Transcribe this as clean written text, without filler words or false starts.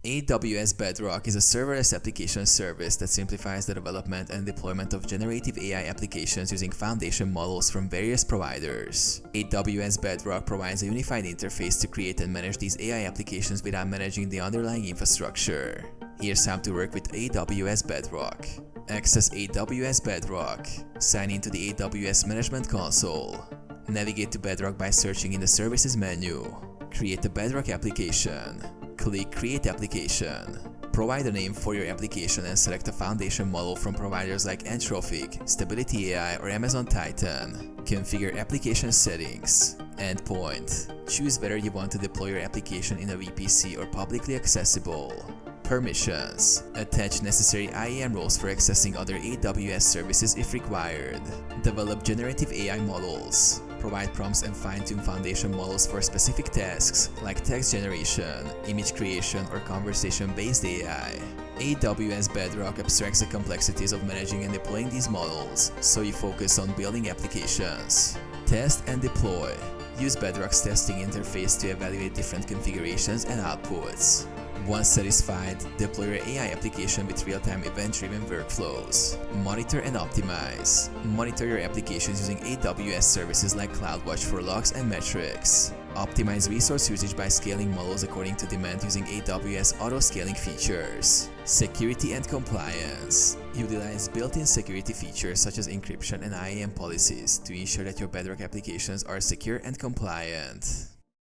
AWS Bedrock is a serverless application service that simplifies the development and deployment of generative AI applications using foundation models from various providers. AWS Bedrock provides a unified interface to create and manage these AI applications without managing the underlying infrastructure. Here's how to work with AWS Bedrock. Access AWS Bedrock. Sign into the AWS Management Console. Navigate to Bedrock by searching in the Services menu. Create a Bedrock application. Click Create Application. Provide a name for your application and select a foundation model from providers like Anthropic, Stability AI, or Amazon Titan. Configure application settings. Endpoint. Choose whether you want to deploy your application in a VPC or publicly accessible. Permissions. Attach necessary IAM roles for accessing other AWS services if required. Develop generative AI models. Provide prompts and fine-tune foundation models for specific tasks like text generation, image creation, or conversation-based AI. AWS Bedrock abstracts the complexities of managing and deploying these models, so you focus on building applications. Test and deploy. Use Bedrock's testing interface to evaluate different configurations and outputs. Once satisfied, deploy your AI application with real-time event-driven workflows. Monitor and optimize. Monitor your applications using AWS services like CloudWatch for logs and metrics. Optimize resource usage by scaling models according to demand using AWS auto-scaling features. Security and compliance. Utilize built-in security features such as encryption and IAM policies to ensure that your Bedrock applications are secure and compliant.